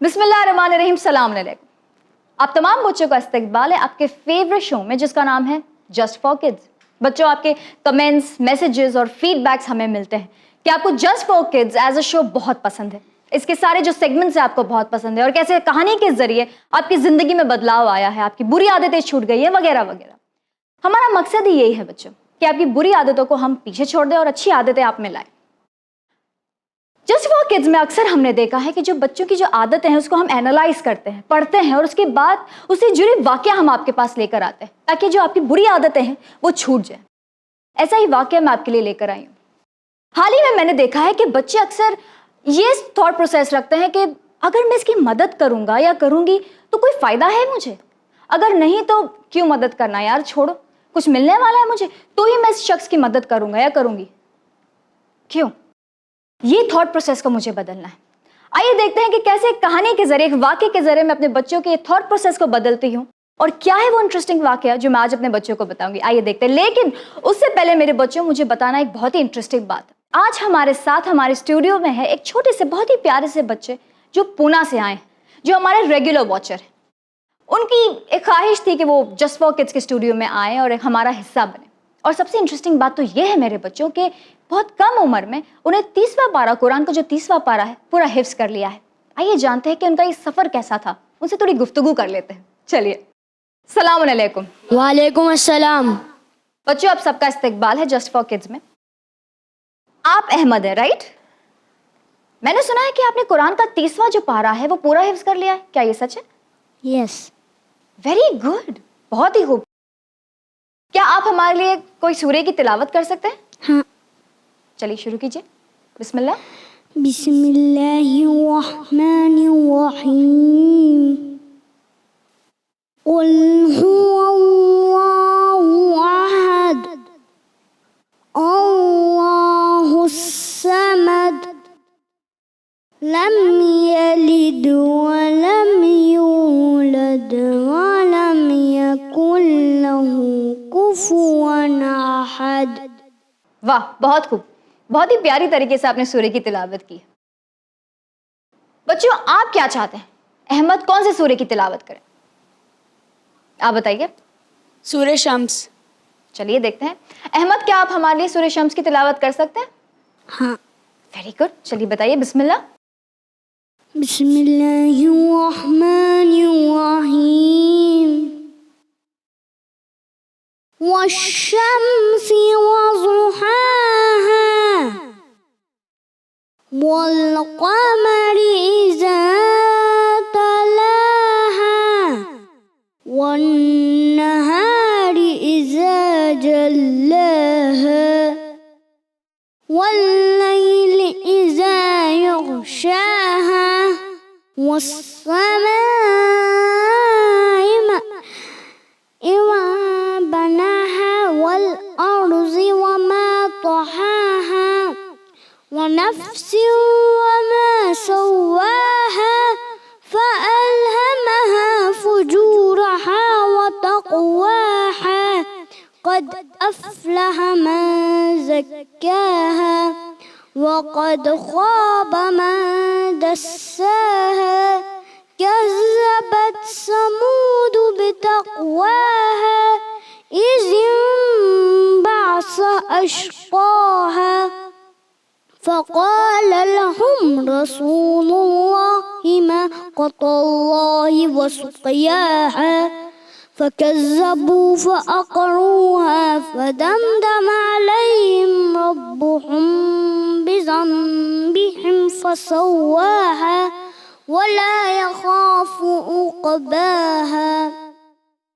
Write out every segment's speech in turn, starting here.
बिस्मिल्लाहिर्रहमानिर्रहीम, सलाम अलैकुम। आप तमाम बच्चों का इस्तकबाल है आपके फेवरेट शो में जिसका नाम है जस्ट फॉर किड्स। बच्चों, आपके कमेंट्स, मैसेजेस और फीडबैक्स हमें मिलते हैं कि आपको just for kids as a show बहुत पसंद है। इसके सारे जो सेगमेंट्स हैं आपको बहुत पसंद है और कैसे कहानी के जरिए आपकी ज़िंदगी में बदलाव आया है, आपकी बुरी आदतें छूट गई हैं वगैरह वगैरह। हमारा मकसद ही यही है बच्चों कि आपकी बुरी आदतों को हम पीछे छोड़ दें और अच्छी आदतें आप में लाएं। जस्ट फॉर किड्स में अक्सर हमने देखा है कि जो बच्चों की जो आदतें हैं उसको हम एनालाइज करते हैं, पढ़ते हैं और उसके बाद उससे जुड़े वाकया हम आपके पास लेकर आते हैं ताकि जो आपकी बुरी आदतें हैं वो छूट जाए। ऐसा ही वाकया मैं आपके लिए लेकर आई हूँ। हाल ही में मैंने देखा है कि बच्चे अक्सर ये थॉट प्रोसेस रखते हैं कि अगर मैं इसकी मदद करूंगा या करूंगी तो कोई फायदा है मुझे, अगर नहीं तो क्यों मदद करना यार, छोड़ो, कुछ मिलने वाला है मुझे तो ही मैं इस शख्स की मदद करूंगा या करूंगी। क्यों? ये थॉट प्रोसेस को मुझे बदलना है। आइए देखते हैं कि कैसे एक कहानी के जरिए, एक वाक्य के जरिए मैं अपने बच्चों के थॉट प्रोसेस को बदलती हूँ और क्या है वो इंटरेस्टिंग वाक्य जो मैं आज अपने बच्चों को बताऊंगी। आइए देखते हैं, लेकिन उससे पहले मेरे बच्चों, मुझे बताना एक बहुत ही इंटरेस्टिंग बात। आज हमारे साथ हमारे स्टूडियो में है एक छोटे से बहुत ही प्यारे से बच्चे जो पूना से आए हैं, जो हमारे रेगुलर वॉचर हैं। उनकी एक ख्वाहिश थी कि वो जस्ट फॉर किड्स के स्टूडियो में आए और एक हमारा हिस्सा बने। और सबसे इंटरेस्टिंग बात तो ये है मेरे बच्चों के बहुत कम उम्र में उन्हें 30वां पारा, कुरान का जो 30वां पारा है, पूरा हिफ्ज कर लिया है। आइए जानते हैं कि उनका ये सफर कैसा था, उनसे थोड़ी गुफ्तगू कर लेते हैं। चलिए, सलाम अलैकुम। वालेकुम अस्सलाम। बच्चों, आप सबका इस्तकबाल है जस्ट फॉर किड्स में। आप अहमद है, राइट? मैंने सुना है कि आपने कुरान का 30वां जो पारा है वो पूरा हिफ्ज कर लिया है, क्या ये सच है? यस। वेरी गुड, बहुत ही खूब। क्या आप हमारे लिए कोई सूरे की तिलावत कर सकते हैं? हाँ। चलिए शुरू कीजिए, बिस्मिल्लाह। बिस्मिल्लाहिर्रहमानिर्रहीम। क़ुल हुवल्लाहु अहद, अल्लाहुस समद, लम यलिद वलम यूलद वलम यकुल लहू कुफुवन अहद। वाह, बहुत खूब, बहुत ही प्यारी तरीके से आपने सूरे की तिलावत की। बच्चों, आप क्या चाहते हैं? अहमद कौन से सूरे की तिलावत करें? आप बताइए। सूरे शम्स। चलिए देखते हैं। अहमद, क्या आप हमारे लिए सूरे शम्स की तिलावत कर सकते हैं? हाँ। वेरी गुड, चलिए बताइए, बिस्मिल्लाह। बिस्मिल्लाहिर्रहमानिर्रहीम। वश्शम्सि वज़ुहाहा, वल्क़मरि इज़ा तलाहा, वन्नहारि इज़ा जल्लाहा, वल्लैलि इज़ा यग़शाहा, वस्समाइ वमा बनाहा, वल्अर्ज़ि वमा तहाहा, वनफ्सिन वमा सव्वाहा, फ़अल्हमहा फ़ुजूरहा वतक़वाहा, क़द अफ़्लह मन ज़क्काहा, वक़द ख़ाब मन दस्साहा, कज़्ज़बत समूद बितक़वाहा, इज़ इंबअस अशक़ाहा, फ़क़ाल लहुम रसूलुल्लाहि नाक़तल्लाहि वसुक़याहा, फ़कज़्ज़बू फ़अक़रूहा, फ़दमदम अलैहिम रब्बुहुम बिज़न्बिहिम फ़सव्वाहा, वला यख़ाफ़ु उक़बाहा।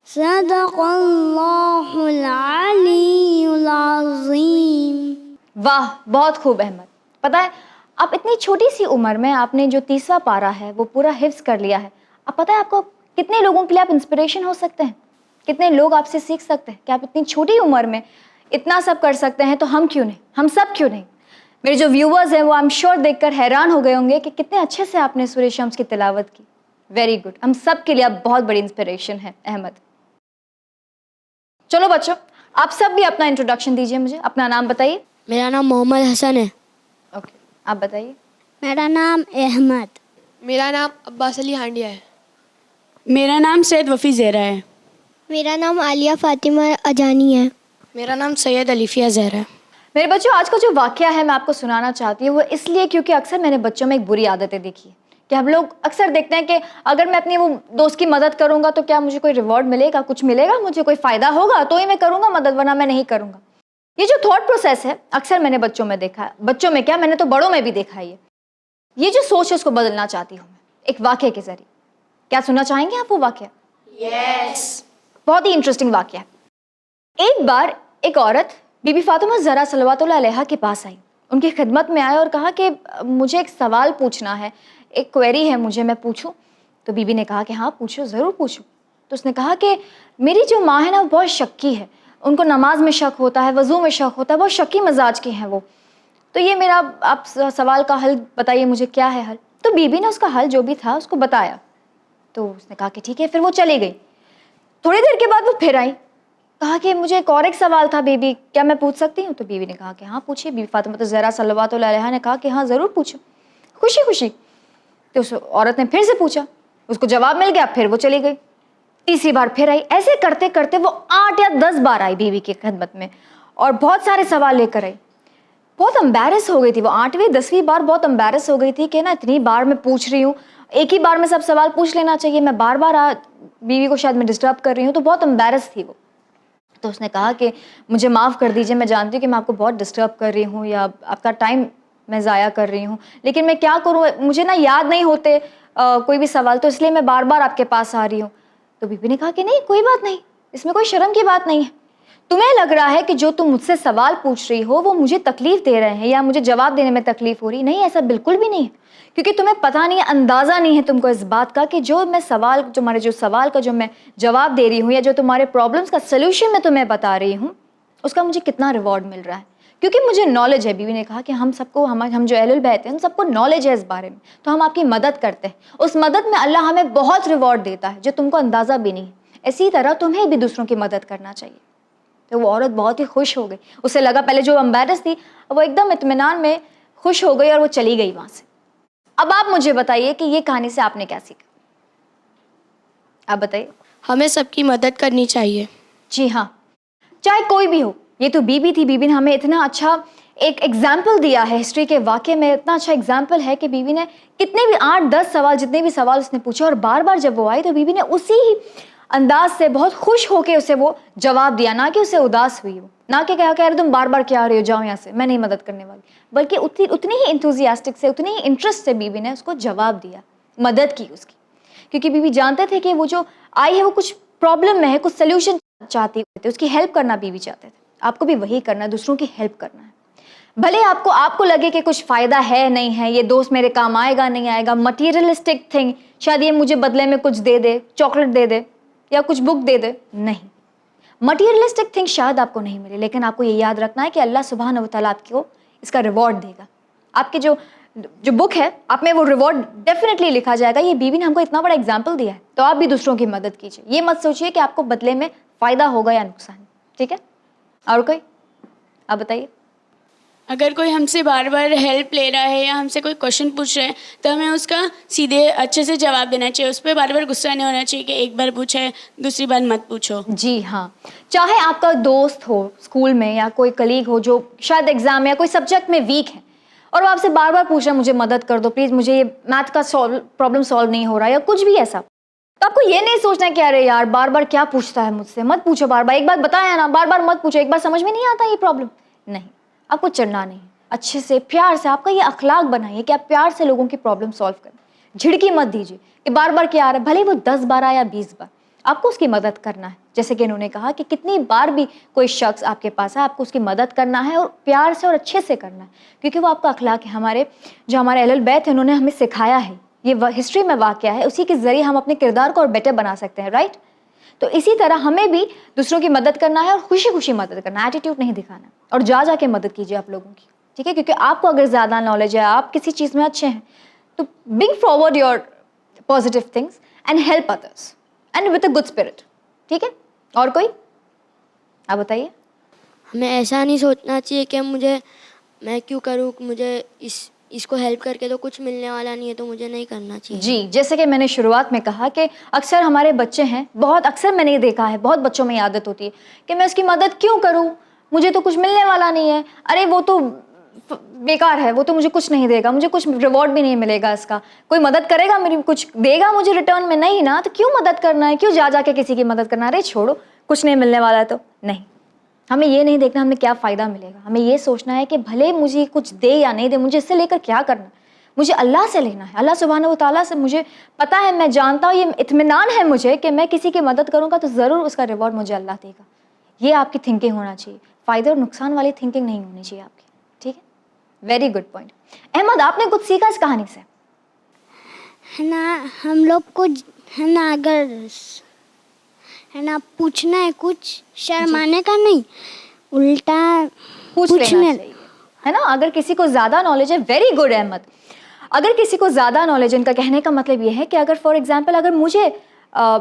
सदक़ल्लाहुल अलीयुल अज़ीम। वाह, बहुत खूब अहमद। पता है, आप इतनी छोटी सी उम्र में आपने जो 30वां पारा है वो पूरा हिफ्ज कर लिया है। अब पता है आपको कितने लोगों के लिए आप इंस्पिरेशन हो सकते हैं, कितने लोग आपसे सीख सकते हैं कि आप इतनी छोटी उम्र में इतना सब कर सकते हैं, तो हम क्यों नहीं, हम सब क्यों नहीं। मेरे जो व्यूअर्स हैं वो आई एम श्योर देखकर हैरान हो गए होंगे कि कितने अच्छे से आपने सूरे शम्स की तिलावत की। वेरी गुड, हम सब के लिए आप बहुत बड़ी इंस्पिरेशन है अहमद। चलो बच्चों, आप सब भी अपना इंट्रोडक्शन दीजिए, मुझे अपना नाम बताइए। मेरा नाम मोहम्मद हसन है। ओके, आप बताइए। मेरा नाम अहमद। मेरा नाम अब्बास अली हांडिया है। मेरा नाम सैयद वफ़ी ज़ेरा है। मेरा नाम आलिया फ़ातिमा अजानी है। मेरा नाम सैयद अलीफिया ज़हरा है। मेरे बच्चों, आज का जो वाक़या है मैं आपको सुनाना चाहती हूँ वो इसलिए क्योंकि अक्सर मैंने बच्चों में एक बुरी आदतें देखी है कि हम लोग अक्सर देखते हैं कि अगर मैं अपनी वो दोस्त की मदद करूँगा तो क्या मुझे कोई रिवॉर्ड मिलेगा, कुछ मिलेगा, मुझे कोई फ़ायदा होगा तो ही मैं करूँगा मदद, वरना मैं नहीं करूँगा। ये जो थॉट प्रोसेस है अक्सर मैंने बच्चों में देखा है, बच्चों में क्या, मैंने तो बड़ों में भी देखा है। ये जो सोच है उसको बदलना चाहती हूँ मैं एक वाक़ये के ज़रिए। क्या सुनना चाहेंगे आप वो वाक़या? यस। बहुत ही इंटरेस्टिंग वाक़या है। एक बार एक औरत बीबी फातिमा ज़हरा सल्लल्लाहु अलैहा के पास आई, उनकी खिदमत में आया और कहा कि मुझे एक सवाल पूछना है, एक क्वेरी है मुझे, मैं पूछूं? तो बीबी ने कहा कि हाँ पूछो, ज़रूर पूछो। तो उसने कहा कि मेरी जो माँ है ना वो बहुत शक्की है, उनको नमाज में शक होता है, वज़ू में शक होता है, बहुत शक्की मिजाज की हैं वो। तो ये मेरा आप सवाल का हल बताइए मुझे, क्या है हल? तो बीबी ने उसका हल जो भी था उसको बताया। तो उसने कहा कि ठीक है, फिर वो चली गई। थोड़ी देर के बाद वो फिर आई, कहा कि मुझे एक सवाल था बीबी, क्या मैं पूछ सकती हूँ? तो बीबी ने कहा कि हाँ पूछिए। बीबी फातिमा ज़हरा सल्लल्लाहु अलैहा ने कहा कि हाँ ज़रूर पूछो, खुशी खुशी। तो उस औरत ने फिर से पूछा, उसको जवाब मिल गया, फिर वो चली गई। तीसरी बार फिर आई। ऐसे करते करते वो 8 या 10 बार आई बीवी की खिदमत में और बहुत सारे सवाल लेकर आई। बहुत एम्बैरस हो गई थी वो, 8वीं 10वीं बार बहुत एम्बैरस हो गई थी कि ना इतनी बार मैं पूछ रही हूँ, एक ही बार में सब सवाल पूछ लेना चाहिए, मैं बार बार बीवी को शायद मैं डिस्टर्ब कर रही हूँ। तो बहुत एम्बैरस थी वो। तो उसने कहा कि मुझे माफ़ कर दीजिए, मैं जानती हूँ कि मैं आपको बहुत डिस्टर्ब कर रही हूँ या आपका टाइम मैं ज़ाया कर रही हूँ, लेकिन मैं क्या करूँ, मुझे ना याद नहीं होते कोई भी सवाल, तो इसलिए मैं बार बार आपके पास आ रही हूँ। तो बीबी ने कहा कि नहीं कोई बात नहीं, इसमें कोई शर्म की बात नहीं है। तुम्हें लग रहा है कि जो तुम मुझसे सवाल पूछ रही हो वो मुझे तकलीफ दे रहे हैं या मुझे जवाब देने में तकलीफ हो रही, नहीं ऐसा बिल्कुल भी नहीं है। क्योंकि तुम्हें पता नहीं है, अंदाज़ा नहीं है तुमको इस बात का कि जो मैं सवाल, जो हमारे जो सवाल का जो मैं जवाब दे रही हूँ या जो तुम्हारे प्रॉब्लम्स का सलूशन मैं तुम्हें बता रही हूँ उसका मुझे कितना रिवॉर्ड मिल रहा है। क्योंकि मुझे नॉलेज है। बीवी ने कहा कि हम सबको, हम जो अहलुल बैत हैं उन सबको नॉलेज है इस बारे में, तो हम आपकी मदद करते हैं। उस मदद में अल्लाह हमें बहुत रिवॉर्ड देता है जो तुमको अंदाज़ा भी नहीं है। इसी तरह तुम्हें भी दूसरों की मदद करना चाहिए। तो वो औरत बहुत ही खुश हो गई। उसे लगा, पहले जो एम्बैरस थी वो एकदम इत्मीनान में खुश हो गई और वो चली गई वहाँ से। अब आप मुझे बताइए कि ये कहानी से आपने क्या सीखा? आप बताइए। हमें सबकी मदद करनी चाहिए। जी हाँ, चाहे कोई भी हो। ये तो बीबी थी, बीबी ने हमें इतना अच्छा एक एग्जाम्पल दिया है हिस्ट्री के वाक़े में, इतना अच्छा एग्जाम्पल है कि बीबी ने कितने भी 8-10 सवाल, जितने भी सवाल उसने पूछे और बार बार जब वो आई तो बीबी ने उसी ही अंदाज से बहुत खुश होके उसे वो जवाब दिया, ना कि उसे उदास हुई वो, ना कि कहा कि अरे तुम बार बार क्या आ रही हो, जाओ यहाँ से, मैं नहीं मदद करने वाली, बल्कि उतनी ही इंथुजियास्टिक से, उतनी ही इंटरेस्ट से बीबी ने उसको जवाब दिया, मदद की उसकी। क्योंकि बीबी जानते थे कि वो जो आई है वो कुछ प्रॉब्लम में है, कुछ सोल्यूशन चाहती थी, उसकी हेल्प करना बीबी चाहते थे। आपको भी वही करना है, दूसरों की हेल्प करना है। भले आपको लगे कि कुछ फ़ायदा है नहीं है, ये दोस्त मेरे काम आएगा नहीं आएगा, मटीरियलिस्टिक थिंग, शायद ये मुझे बदले में कुछ दे दे, चॉकलेट दे दे या कुछ बुक दे दे, नहीं, मटीरियलिस्टिक थिंग शायद आपको नहीं मिले, लेकिन आपको ये याद रखना है कि अल्लाह सुब्हानहू व तआला आपको इसका रिवॉर्ड देगा। आपकी जो बुक है आप में वो रिवॉर्ड डेफिनेटली लिखा जाएगा। ये बीबी ने हमको इतना बड़ा एग्जाम्पल दिया है, तो आप भी दूसरों की मदद कीजिए। ये मत सोचिए कि आपको बदले में फ़ायदा होगा या नुकसान, ठीक है? और कोई आप बताइए। अगर कोई हमसे बार बार हेल्प ले रहा है या हमसे कोई क्वेश्चन पूछ रहा है तो हमें उसका सीधे अच्छे से जवाब देना चाहिए। उस पर बार बार गुस्सा नहीं होना चाहिए कि एक बार पूछे दूसरी बार मत पूछो। जी हाँ, चाहे आपका दोस्त हो स्कूल में या कोई कलीग हो जो शायद एग्जाम या कोई सब्जेक्ट में वीक है और वो आपसे बार बार पूछ रहा है मुझे मदद कर दो प्लीज़, मुझे ये मैथ का प्रॉब्लम सॉल्व नहीं हो रहा या कुछ भी ऐसा, तो आपको ये नहीं सोचना कि अरे यार बार बार क्या पूछता है मुझसे, मत पूछो बार बार, एक बार बताया ना, बार बार मत पूछो, एक बार समझ में नहीं आता ये प्रॉब्लम, नहीं, आपको चढ़ना नहीं, अच्छे से प्यार से आपका ये अखलाक बनाइए कि आप प्यार से लोगों की प्रॉब्लम सॉल्व करें। झिड़की मत दीजिए कि बार बार क्या आ रहा है, भले वो 10 बार आया 20 बार, आपको उसकी मदद करना है। जैसे कि इन्होंने कहा कि कितनी बार भी कोई शख्स आपके पास है आपको उसकी मदद करना है और प्यार से और अच्छे से करना है, क्योंकि वो आपका अखलाक है। हमारे अहलुल बैत है उन्होंने हमें सिखाया है, ये हिस्ट्री में वाक़या है, उसी के ज़रिए हम अपने किरदार को और बेटर बना सकते हैं, राइट? तो इसी तरह हमें भी दूसरों की मदद करना है और खुशी खुशी मदद करना है, एटीट्यूड नहीं दिखाना, और जा के मदद कीजिए आप लोगों की, ठीक है? क्योंकि आपको अगर ज़्यादा नॉलेज है, आप किसी चीज़ में अच्छे हैं, तो bring forward your positive things and help others and with a good spirit, ठीक है? और कोई आप बताइए। हमें ऐसा नहीं सोचना चाहिए कि मैं क्यों करूँ, मुझे इसको हेल्प करके तो कुछ मिलने वाला नहीं है, तो मुझे नहीं करना चाहिए। जी, जैसे कि मैंने शुरुआत में कहा कि अक्सर हमारे बच्चे हैं, बहुत अक्सर मैंने ये देखा है, बहुत बच्चों में ये आदत होती है कि मैं उसकी मदद क्यों करूं, मुझे तो कुछ मिलने वाला नहीं है, अरे वो तो बेकार है, वो तो मुझे कुछ नहीं देगा, मुझे कुछ रिवॉर्ड भी नहीं मिलेगा इसका, कोई मदद करेगा मेरी, कुछ देगा मुझे रिटर्न में, नहीं ना, तो क्यों मदद करना है, क्यों जा जाके किसी की मदद करना है, अरे छोड़ो, कुछ नहीं मिलने वाला है तो नहीं। हमें ये नहीं देखना हमें क्या फ़ायदा मिलेगा, हमें ये सोचना है कि भले मुझे कुछ दे या नहीं दे, मुझे इससे लेकर क्या करना है, मुझे अल्लाह से लेना है, अल्लाह सुब्हानहू व तआला से मुझे पता है, मैं जानता हूँ, ये इत्मीनान है मुझे कि मैं किसी की मदद करूँगा तो ज़रूर उसका रिवॉर्ड मुझे अल्लाह देगा। ये आपकी थिंकिंग होना चाहिए, फ़ायदे और नुकसान वाली थिंकिंग नहीं होनी चाहिए आपकी, ठीक है। Very good point. अहमद, आपने कुछ सीखा इस कहानी से? है ना, हम लोग को है ना, अगर है ना पूछना है कुछ, शर्माने का नहीं, उल्टा पूछ लेना पूछने चाहिए, है ना। अगर किसी को ज़्यादा नॉलेज है, वेरी गुड अहमद, अगर किसी को ज़्यादा नॉलेज है, इनका कहने का मतलब ये है कि अगर फॉर एग्जांपल अगर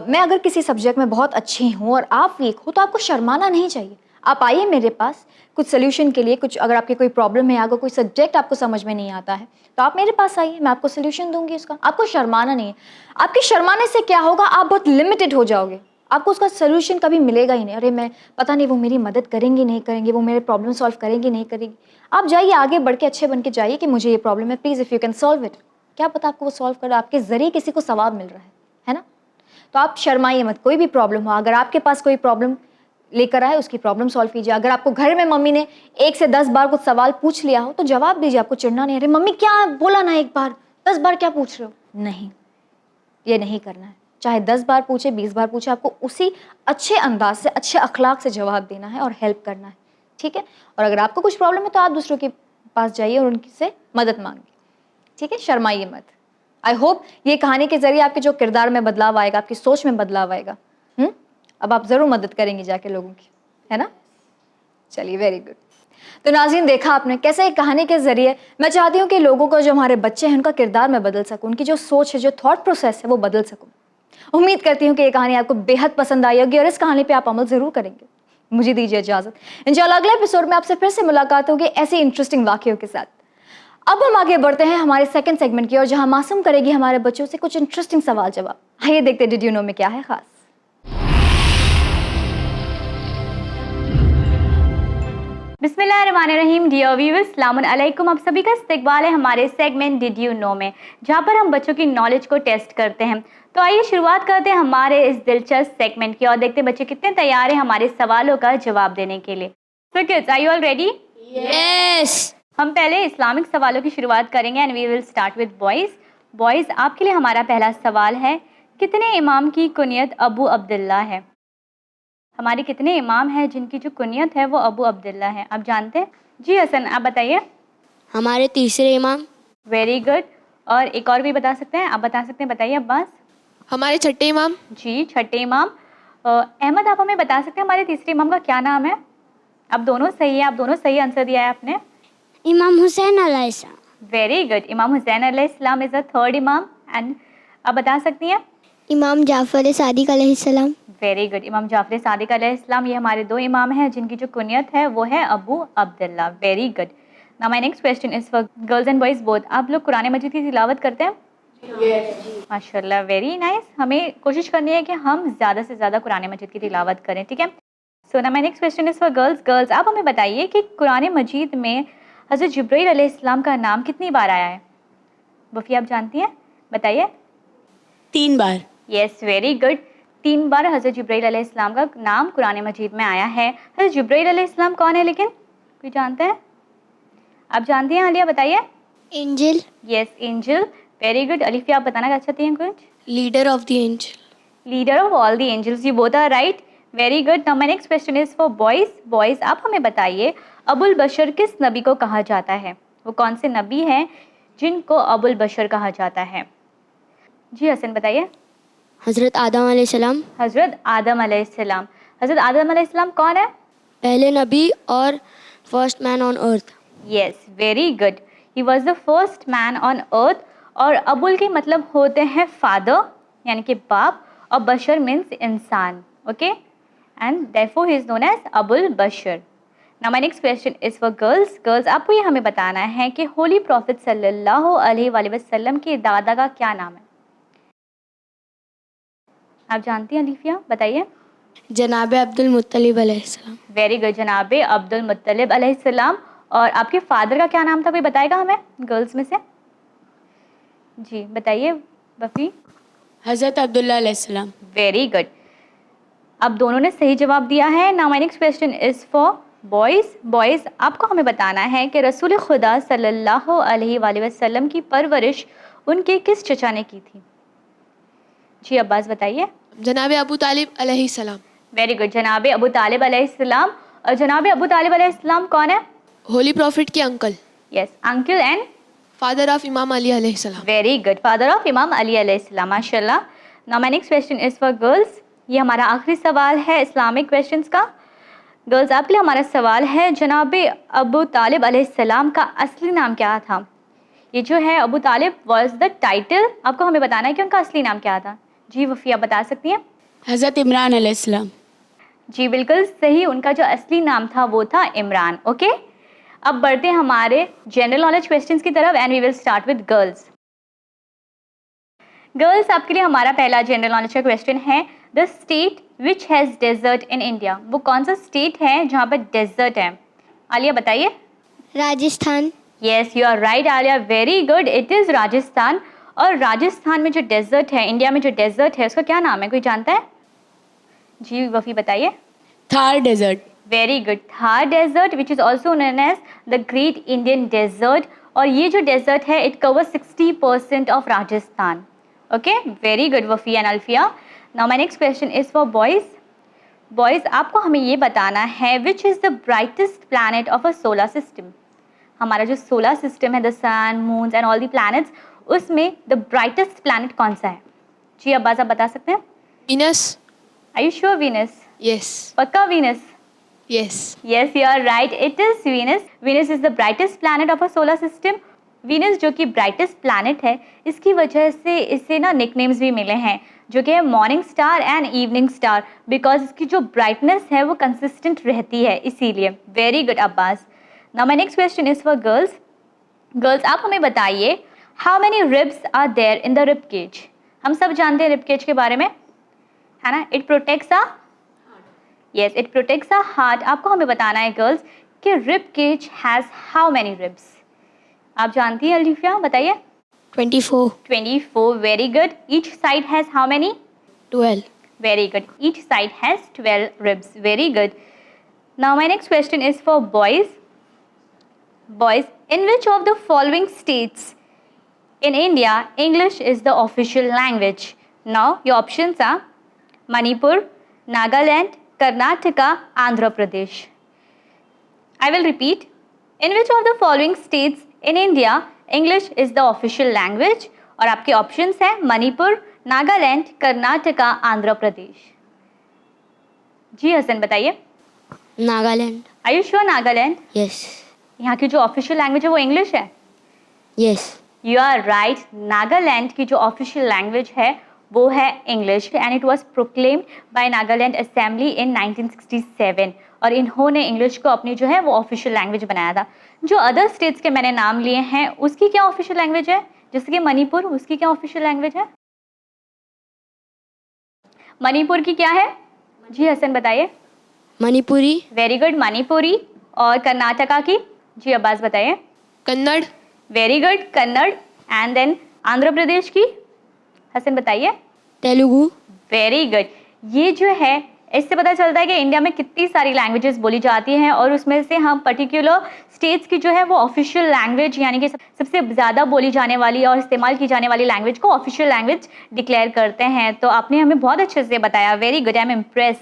मैं अगर किसी सब्जेक्ट में बहुत अच्छी हूँ और आप वीक हो, तो आपको शर्माना नहीं चाहिए। आप आइए मेरे पास कुछ सोल्यूशन के लिए, कुछ अगर आपकी कोई प्रॉब्लम है, अगर कोई सब्जेक्ट आपको समझ में नहीं आता है, तो आप मेरे पास आइए, मैं आपको सोल्यूशन दूंगी उसका। आपको शर्माना नहीं है। आपके शर्माने से क्या होगा, आप बहुत लिमिटेड हो जाओगे, आपको उसका सोल्यूशन कभी मिलेगा ही नहीं। अरे मैं पता नहीं वो मेरी मदद करेंगी नहीं करेंगी, वो मेरे प्रॉब्लम सॉल्व करेंगी नहीं करेगी। आप जाइए, आगे बढ़ के अच्छे बन के जाइए कि मुझे ये प्रॉब्लम है, please if you can solve it. क्या पता आपको वो सॉल्व कर, आपके ज़रिए किसी को सवाब मिल रहा है ना। तो आप शर्माइए मत, कोई भी प्रॉब्लम हो, अगर आपके पास कोई प्रॉब्लम लेकर आए, उसकी प्रॉब्लम सॉल्व कीजिए। अगर आपको घर में मम्मी ने 1 से 10 बार कुछ सवाल पूछ लिया हो, तो जवाब दीजिए, आपको चिढ़ना नहीं। अरे मम्मी क्या बोला ना, 1 बार 10 बार क्या पूछ रहे हो, नहीं, ये नहीं करना है। चाहे 10 बार पूछे, 20 बार पूछे, आपको उसी अच्छे अंदाज से, अच्छे अखलाक से जवाब देना है और हेल्प करना है, ठीक है। और अगर आपको कुछ प्रॉब्लम है तो आप दूसरों के पास जाइए और उनकी से मदद मांगिए, ठीक है, शर्माइए मत। आई होप ये कहानी के जरिए आपके जो किरदार में बदलाव आएगा, आपकी सोच में बदलाव आएगा। अब आप ज़रूर मदद करेंगे जाके लोगों की, है ना। चलिए, वेरी गुड। तो नाज़रीन, देखा आपने कैसे एक कहानी के ज़रिए मैं चाहती हूँ कि लोगों को, जो हमारे बच्चे हैं, उनका किरदार में बदल सकूँ, उनकी जो सोच है, जो थॉट प्रोसेस है, वो बदल सकूँ। उम्मीद करती हूँ कि ये कहानी आपको बेहद पसंद आई होगी और इस कहानी पे आप अमल ज़रूर करेंगे। मुझे दीजिए इजाज़त, इंशाल्लाह अगले एपिसोड में आपसे फिर से मुलाकात होगी ऐसे इंटरेस्टिंग वाक़ियों के साथ। अब हम आगे बढ़ते हैं हमारे सेकंड सेगमेंट की ओर, जहाँ मासूम करेगी हमारे बच्चों से कुछ इंटरेस्टिंग सवाल जवाब। आइए देखते हैं डिड यू नो में क्या है खास। बिस्मिल्लाहिर्रहमानिर्रहीम, डियर व्यूअर्स, अस्सलाम अलैकुम। आप सभी का इस्तकबाल है हमारे सेगमेंट डिड यू नो में, जहाँ पर हम बच्चों की नॉलेज को टेस्ट करते हैं। तो आइए शुरुआत करते हैं हमारे इस दिलचस्प सेगमेंट की और देखते हैं बच्चे कितने तैयार हैं हमारे सवालों का जवाब देने के लिए। So kids, are you all ready? Yes. हम पहले इस्लामिक सवालों की शुरुआत करेंगे and we will start with boys. Boys, आपके लिए हमारा पहला सवाल है, कितने इमाम की कुनियत अबू अब्दुल्ला है? हमारे कितने इमाम हैं जिनकी जो कुनियत है वो अबू अब्दुल्ला है, आप जानते हैं? जी हसन, आप बताइए। हमारे तीसरे इमाम। Very good. और एक और भी बता सकते हैं? आप बता सकते हैं, बताइए अब्बास। हमारे छठे इमाम। जी, छठे इमाम। अहमद, आप हमें बता सकते हैं हमारे तीसरे इमाम का क्या नाम है? आप दोनों सही है, आप दोनों सही आंसर दिया है आपने। इमाम हुसैन अलैहिस्सलाम। वेरी गुड, इमाम हुसैन अलैहिस्सलाम इज़ द थर्ड इमाम। एंड आप बता सकती हैं? इमाम जाफ़र सादिक अलैहिस्सलाम। वेरी गुड, इमाम जाफ़र सादिक अलैहिस्सलाम। ये हमारे 2 इमाम हैं जिनकी जो कुनियत है वो है Abu Abdullah. Very good. Now my next question is for girls and boys both. आप लोग कुरान मजीद की तिलावत करते हैं? माशाल्लाह, वेरी नाइस। हमें कोशिश करनी है कि हम ज़्यादा से ज़्यादा कुरान मजीद की तिलावत करें, ठीक है। So now my next question is for girls. Girls, आप हमें बताइए कि कुरान मजीद में हज़रत जिब्रील अलैहिस्सलाम का नाम कितनी बार आया है? वफ़ी, आप जानती हैं, बताइए। 3 बार। Yes, very good. 3 बार हज़रत जिब्रील अलैहिस्सलाम का नाम कुरान मजीद में आया है। हज़रत जिब्रील अलैहिस्सलाम कौन है लेकिन? कोई जानते हैं? आप जानती हैं आलिया, बताइए। Angel. Yes, angel. Very good. Alifiya, आप बताना चाहती हैं कुछ? Leader of the angel. Leader of all the angels, you both are right. Very good. Now my next question is for boys. Boys, आप हमें बताइए अबुल बशर किस नबी को कहा जाता है? वो कौन से नबी हैं जिनको अबुल बशर कहा जाता है? जी हसन, बताइए। हज़रत आदम अलैहिस्सलाम। हज़रत आदम अलैहिस्सलाम। हज़रत आदम अलैहिस्सलाम कौन है? पहले नबी और first man on earth. Yes, very good. He was the first man on earth. और अबुल के मतलब होते हैं फादर, यानी कि बाप, और बशर मीन्स इंसान, okay, and therefore he is known as Abul Bashar. Now my next question is for girls. Girls, आपको ये हमें बताना है कि होली प्रॉफिट सल्लल्लाहु अलैहि वसल्लम के दादा का क्या नाम है? आप जानती हैं अलीफिया, बताइए। जनाब अब्दुल मुत्तलिब अलैहिस्सलाम। वेरी गुड, जनाब अब्दुल मुत्तलिब अलैहिस्सलाम। और आपके फादर का क्या नाम था, कोई बताएगा हमें गर्ल्स में से? जी बताइए वफ़ी। हज़रत अब्दुल्ला अलैहिस्सलाम। वेरी गुड, अब दोनों ने सही जवाब दिया है। Now my next question is for boys. Boys, आपको हमें बताना है कि रसूल खुदा सल्लल्लाहु अलैहि वसल्लम की परवरिश उनके किस चचा ने की थी? जी अब्बास बताइए। जनाब अबू तालिब अलैहिस्सलाम। वेरी गुड, जनाब अबू तालिब अलैहिस्सलाम। और जनाब अबू तालिब अलैहिस्सलाम कौन है? होली प्रॉफिट के uncle, yes, uncle and father of इमाम अली अलैहिस्सलाम। वेरी गुड, फादर ऑफ इमाम अली अलैहिस्सलाम, माशाल्लाह। Now my next question is for girls. ये हमारा आखिरी सवाल है इस्लामिक क्वेश्चंस का। गर्ल्स, आपके लिए हमारा सवाल है, जनाब अबू तालिब अलैहिस्सलाम का असली नाम क्या था? ये जो है अबू तालिब वाज द टाइटल, आपको हमें बताना है कि उनका असली नाम क्या था। जी वफ़िया, बता सकती हैं? हज़रत इमरान अलैहिस्सलाम। जी बिल्कुल सही, उनका जो असली नाम था वो था इमरान। ओके, अब बढ़ते हैं हमारे जनरल नॉलेज क्वेश्चंस की तरफ and we will start with girls. Girls, आपके लिए हमारा पहला जनरल नॉलेज का क्वेश्चन है, the state which has desert in India. वो कौन सा स्टेट है जहाँ पर डेजर्ट है? आलिया बताइए। Rajasthan. Yes, you are right Alia, very good, it is Rajasthan. और राजस्थान में जो डेजर्ट है, इंडिया में जो डेजर्ट है, उसका क्या नाम है, कोई जानता है? जी वफ़ी बताइए। Thar desert. Very good, Thar desert which is also known as the great Indian desert. और ये जो डेजर्ट है it covers 60% of Rajasthan. Okay, very good Wafi and Alfiya. Now my next question is for boys. Boys, आपको हमें ये बताना है, which is the brightest planet of a solar system. हमारा जो सोलर सिस्टम है, the sun, moons and all the planets, उसमें the brightest planet कौन सा है? जी अब्बास, आप बता सकते हैं? Venus. Are you sure Venus? Yes. पक्का Venus? Yes. Yes, you are right. It is Venus. Venus is the brightest planet of our solar system. Venus जो कि brightest planet है, इसकी वजह से इसे ना nicknames भी मिले हैं, जो कि है morning star and evening star, because इसकी जो ब्राइटनेस है वो कंसिस्टेंट रहती है, इसीलिए। Very good Abbas. Now my next question is for girls. Girls, आप हमें बताइए, how many ribs are there in the rib cage. हम सब जानते हैं रिब केज के बारे में, है ना? It protects a Yes, it protects our heart. आपको हमें बताना है गर्ल्स कि rib cage has how many ribs. आप जानती हैं अलीफिया, बताइए। 24। 24, very good. Each side has how many? 12। Very good, each side has 12 ribs, very good. Now my next question is for boys. Boys, in which of the following states in India English is the official language? Now your options are Manipur, Nagaland, Karnataka, Andhra Pradesh. I will repeat. In which of the following states in India English is the official language? और आपके options हैं मणिपुर, नागालैंड, कर्नाटका, आंध्र प्रदेश। जी हसन बताइए। Nagaland. Are you sure Nagaland? Yes. यहाँ की जो official language है वो इंग्लिश है? Yes. You are right, Nagaland की जो ऑफिशियल लैंग्वेज है वो है English and it was proclaimed by Nagaland assembly in 1967 और इन्होंने इंग्लिश को अपनी जो है वो ऑफिशियल लैंग्वेज बनाया था। जो अदर स्टेट्स के मैंने नाम लिए हैं उसकी क्या ऑफिशियल लैंग्वेज है? जैसे कि मणिपुर, उसकी क्या ऑफिशियल लैंग्वेज है? मणिपुर की क्या है? जी हसन बताइए। मणिपुरी। Very good, Manipuri. और कर्नाटका की? जी अब्बास बताइए। Kannada. Very good, Kannada. And then Andhra Pradesh की? हसन बताइए। तेलुगु। Very good. ये जो है इससे पता चलता है कि इंडिया में कितनी सारी लैंग्वेजेस बोली जाती हैं और उसमें से हम पर्टिकुलर स्टेट्स की जो है वो ऑफिशियल लैंग्वेज यानी कि सबसे ज़्यादा बोली जाने वाली और इस्तेमाल की जाने वाली लैंग्वेज को ऑफिशियल लैंग्वेज डिक्लेयर करते हैं। तो आपने हमें बहुत अच्छे से बताया, very good, I am impress.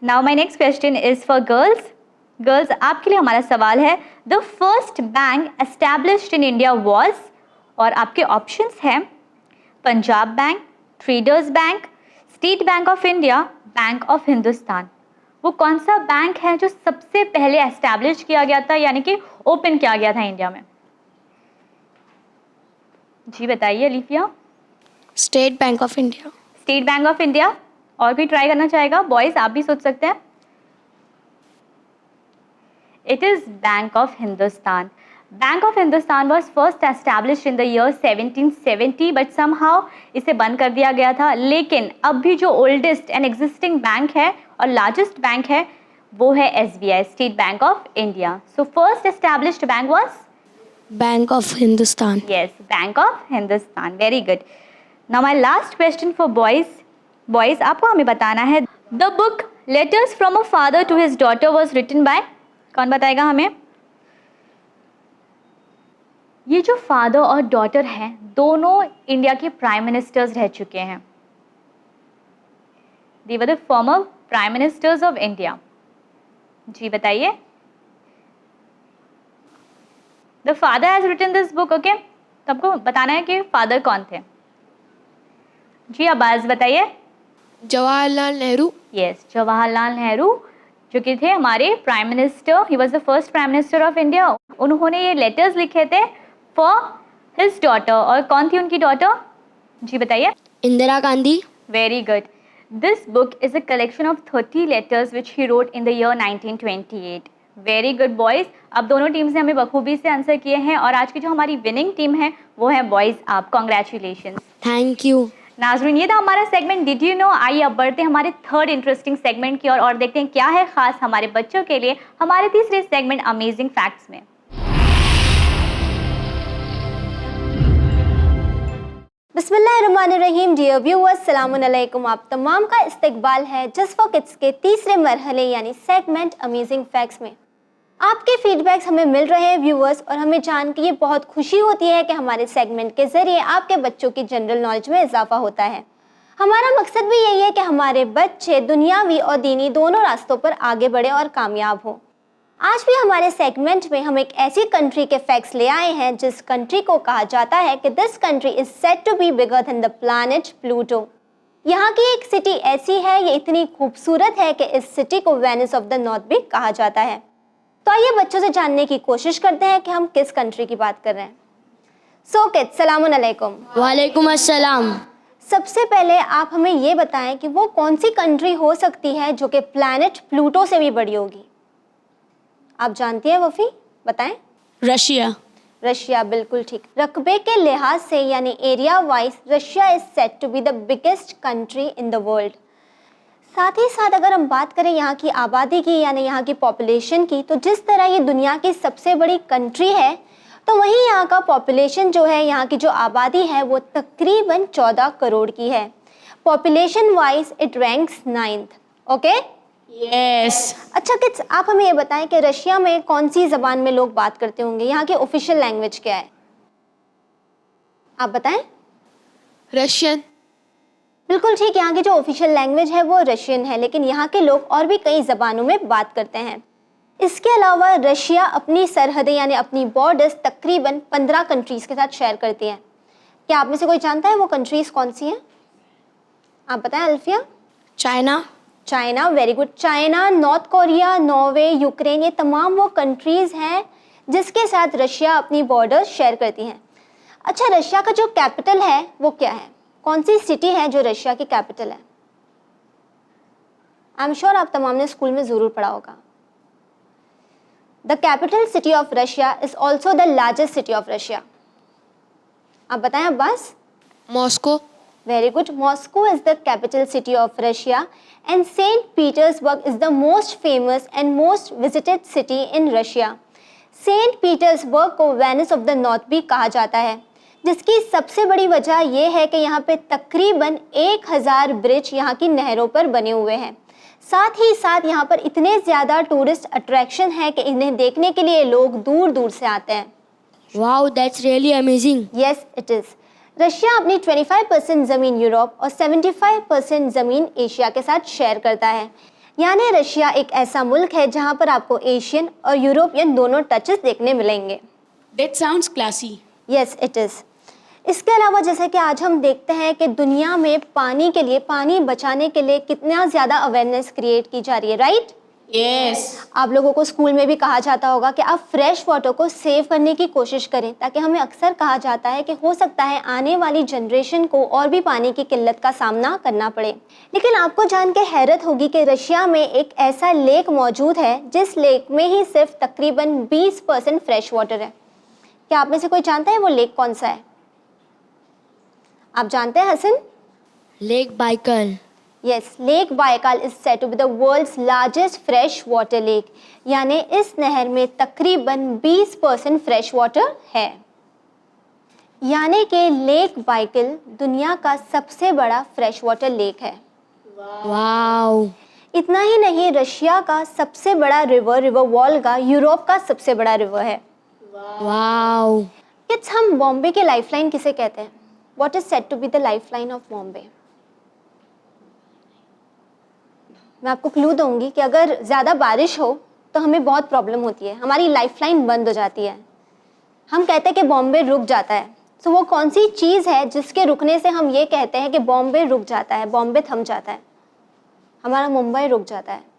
Now my next question is for girls. Girls, आपके लिए हमारा सवाल है, the first bank established in India was, और आपके ऑप्शंस हैं Punjab bank, traders bank, state Bank of India, bank of Hindustan. वो कौन सा बैंक है जो सबसे पहले एस्टैब्लिश किया गया था यानी कि ओपन किया गया था इंडिया में? जी बताइए Alifiya. State Bank of India. State Bank of India. और कोई ट्राई करना चाहेगा? बॉयज़ आप भी सोच सकते हैं। It is Bank of Hindustan. Bank of Hindustan was first established in the year 1770, but somehow इसे बंद कर दिया गया था. लेकिन अब भी जो oldest and existing बैंक है और largest बैंक है वो है SBI, State Bank of India. So first established bank was Bank of Hindustan. yes, Bank of Hindustan. Very good. Now my last question for boys. Boys, आपको हमें बताना है The book Letters from a Father to His Daughter was written by, कौन बताएगा हमें? ये जो father और डॉटर हैं दोनों इंडिया के प्राइम मिनिस्टर्स रह चुके हैं. They were the former prime ministers of India. जी बताइए. The father has written this book, okay? तो आपको बताना है कि फादर कौन थे. जी अब्बास बताइए. Jawaharlal Nehru. Yes, Jawaharlal Nehru जो कि थे हमारे prime minister. He was the first prime minister of India. उन्होंने ये लेटर्स लिखे थे फॉर हिज डॉटर. और कौन थी उनकी डॉटर? जी बताइए. Indira Gandhi. Very good. This book is a collection of 30 letters which he wrote in the year 1928. Very good boys. अब दोनों टीम्स ने हमें बखूबी से आंसर किए हैं और आज की जो हमारी विनिंग टीम है वो है बॉयज़. आप कॉन्ग्रेचुलेशन. Thank you. नाजरीन, ये था हमारा सेगमेंट डिड यू नो. आइए अब बढ़ते हैं हमारे थर्ड इंटरेस्टिंग सेगमेंट की ओर और देखते हैं क्या है खास हमारे बच्चों के लिए हमारे तीसरे सेगमेंट अमेजिंग फैक्ट्स में. बिस्मिल्लाहिर्रहमानिर्रहीम. डियर व्यूअर्स, अस्सलामुन अलैकुम. आप तमाम का इस्तकबाल है जस्ट फॉर किड्स के तीसरे मरहले यानी सेगमेंट अमेजिंग फैक्ट्स में. आपके फीडबैक्स हमें मिल रहे हैं व्यूअर्स और हमें जान के ये बहुत खुशी होती है कि हमारे सेगमेंट के ज़रिए आपके बच्चों की जनरल नॉलेज में इजाफा होता है. हमारा मकसद भी यही है कि हमारे बच्चे दुनियावी और दीनी दोनों रास्तों पर आगे बढ़े और कामयाब हों. आज भी हमारे सेगमेंट में हम एक ऐसी कंट्री के फैक्ट्स ले आए हैं जिस कंट्री को कहा जाता है कि this country is said to be bigger than the planet Pluto. यहाँ की एक सिटी ऐसी है, ये इतनी खूबसूरत है कि इस सिटी को वेनिस ऑफ द नॉर्थ भी कहा जाता है. तो आइए बच्चों से जानने की कोशिश करते हैं कि हम किस कंट्री की बात कर रहे हैं. सो किड्स, सलामुन अलैकुम. वालेकुम अस्सलाम. सबसे पहले आप हमें ये बताएं कि वो कौन सी कंट्री हो सकती है जो कि प्लैनेट प्लूटो से भी बड़ी होगी. आप जानती हैं वफ़ी, बताएं. रशिया. रशिया, बिल्कुल ठीक. रकबे के लिहाज से यानी area wise Russia is said to be the biggest country in the world. साथ ही साथ अगर हम बात करें यहाँ की आबादी की यानी यहाँ की पॉपुलेशन की, तो जिस तरह ये दुनिया की सबसे बड़ी कंट्री है तो वहीं यहाँ का पॉपुलेशन जो है, यहाँ की जो आबादी है वो तकरीबन 14 करोड़ की है. Population wise it ranks 9th. Okay. Yes. अच्छा किड्स, आप हमें ये बताएं कि रशिया में कौन सी ज़बान में लोग बात करते होंगे. यहाँ की ऑफिशियल लैंग्वेज क्या है, आप बताएं. Russian. बिल्कुल ठीक. यहाँ की जो ऑफिशियल लैंग्वेज है वो रशियन है, लेकिन यहाँ के लोग और भी कई ज़बानों में बात करते हैं. इसके अलावा रशिया अपनी सरहदें यानी अपनी बॉर्डर्स तकरीबन 15 कंट्रीज़ के साथ शेयर करती हैं. क्या आप में से कोई जानता है वो कंट्रीज़ कौन सी हैं? आप बताएं Alfiya. China. China, very good. China, north Korea, Norway, Ukraine, ये तमाम वो कंट्रीज़ हैं जिसके साथ रशिया अपनी बॉर्डर शेयर करती हैं. अच्छा, रशिया का जो कैपिटल है वो क्या है? कौन सी सिटी है जो रशिया की कैपिटल है? आई एम श्योर आप तमाम ने स्कूल में ज़रूर पढ़ा होगा. The capital city of Russia is also the largest city of Russia. आप बताएं Abbas. Moscow. Very good. Moscow is the capital city of Russia and St. Petersburg is the most famous and most visited city in Russia. St. Petersburg को Venice of the North भी कहा जाता है, जिसकी सबसे बड़ी वजह यह है कि यहाँ पे तकरीबन 1000 ब्रिज यहाँ की नहरों पर बने हुए हैं. साथ ही साथ यहाँ पर इतने ज़्यादा टूरिस्ट अट्रैक्शन है कि इन्हें देखने के लिए लोग दूर दूर से आते हैं. Wow, that's really amazing. Yes, it is. Russia अपनी 25% ज़मीन यूरोप और 75% ज़मीन एशिया के साथ शेयर करता है. यानी रशिया एक ऐसा मुल्क है जहां पर आपको एशियन और यूरोपियन दोनों टचेस देखने मिलेंगे. That sounds classy. Yes, it is. इसके अलावा जैसे कि आज हम देखते हैं कि दुनिया में पानी के लिए, पानी बचाने के लिए कितना ज़्यादा अवेयरनेस क्रिएट की जा रही है, राइट. यस आप लोगों को स्कूल में भी कहा जाता होगा कि आप फ्रेश वाटर को सेव करने की कोशिश करें, ताकि हमें अक्सर कहा जाता है कि हो सकता है आने वाली जनरेशन को और भी पानी की किल्लत का सामना करना पड़े। लेकिन आपको जान के हैरत होगी कि रशिया में एक ऐसा लेक मौजूद है जिस लेक में ही सिर्फ तकरीबन 20% फ्रेश वाटर है। क्या आप में से कोई जानता है वो लेक कौन सा है? आप जानते हैं Hasan? Lake Baikal. Yes, lake Baikal is said to be the world's largest fresh water lake, यानी इस नहर में तकरीबन 20% फ्रेश वाटर है। यानी कि लेक बाइकल दुनिया का सबसे बड़ा फ्रेश वाटर लेक है। Wow. इतना ही नहीं, रशिया का सबसे बड़ा रिवर वोल्गा यूरोप का सबसे बड़ा रिवर है। Wow. किड्स, हम बॉम्बे के लाइफलाइन किसे कहते हैं? What is said to be the lifeline of Bombay? मैं आपको क्लू दूंगी कि अगर ज़्यादा बारिश हो तो हमें बहुत प्रॉब्लम होती है, हमारी लाइफलाइन बंद हो जाती है। हम कहते हैं कि बॉम्बे रुक जाता है। तो वो कौन सी चीज़ है जिसके रुकने से हम ये कहते हैं कि बॉम्बे रुक जाता है, बॉम्बे थम जाता है? हमारा मुंबई रुक जाता है।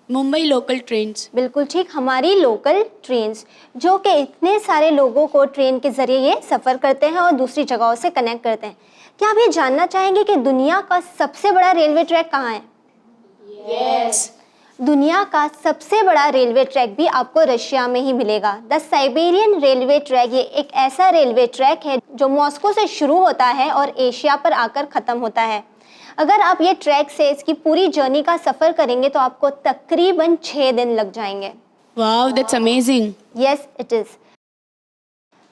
Mumbai local trains. बिल्कुल ठीक, हमारी लोकल ट्रेन्स, जो कि इतने सारे लोगों को ट्रेन के ज़रिए ये सफ़र करते हैं और दूसरी जगहों से कनेक्ट करते हैं। क्या आप ये जानना चाहेंगे कि दुनिया का सबसे बड़ा रेलवे ट्रैक कहाँ है? यस दुनिया का सबसे बड़ा रेलवे ट्रैक भी आपको रशिया में ही मिलेगा। द साइबेरियन रेलवे ट्रैक, ये एक ऐसा रेलवे ट्रैक है जो मॉस्को से शुरू होता है और एशिया पर आकर ख़त्म होता है। अगर आप ये ट्रैक से इसकी पूरी जर्नी का सफ़र करेंगे तो आपको तकरीबन 6 दिन लग जाएंगे। Wow, that's amazing. Yes it is.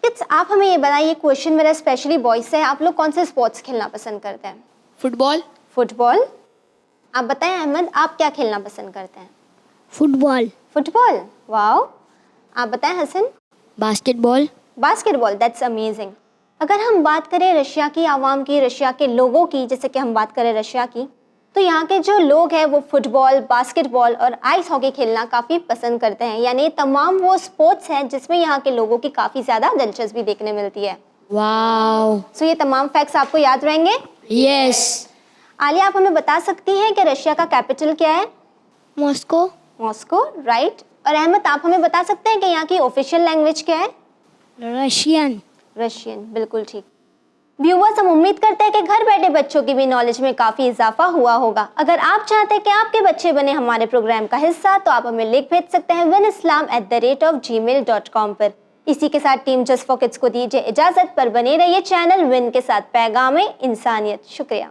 Kids, आप हमें ये बताइए, क्वेश्चन मेरा स्पेशली बॉयज़ से है, आप लोग कौन से स्पोर्ट्स खेलना पसंद करते हैं? Football, football. आप बताएं अहमद, आप क्या खेलना पसंद करते हैं? फुटबॉल। Football, wow. आप बताएं Hasan? Basketball. Basketball, that's amazing. अगर हम बात करें रशिया की आवाम की, रशिया के लोगों की, जैसे कि हम बात करें रशिया की, तो यहाँ के जो लोग हैं वो फुटबॉल, बास्केटबॉल और आइस हॉकी खेलना काफ़ी पसंद करते हैं। यानी तमाम वो स्पोर्ट्स हैं जिसमें यहाँ के लोगों की काफ़ी ज़्यादा दिलचस्पी देखने मिलती है। Wow. सो ये तमाम फैक्ट्स आपको याद रहेंगे? Yes. आलिया, आप हमें बता सकती हैं कि रशिया का कैपिटल क्या है? मॉस्को। Moscow, right. और अहमद, आप हमें बता सकते हैं कि यहाँ की ऑफिशियल लैंग्वेज क्या है? रशियन। रशियन, बिल्कुल ठीक। व्यूअर्स, हम उम्मीद करते हैं कि घर बैठे बच्चों की भी नॉलेज में काफ़ी इजाफा हुआ होगा। अगर आप चाहते हैं कि आपके बच्चे बने हमारे प्रोग्राम का हिस्सा, तो आप हमें लिख भेज सकते हैं winislam@gmail.com पर। इसी के साथ टीम जस्ट फॉर किड्स को दीजिए इजाज़त, पर बने रहिए चैनल विन के साथ, पैगाम इंसानियत। शुक्रिया।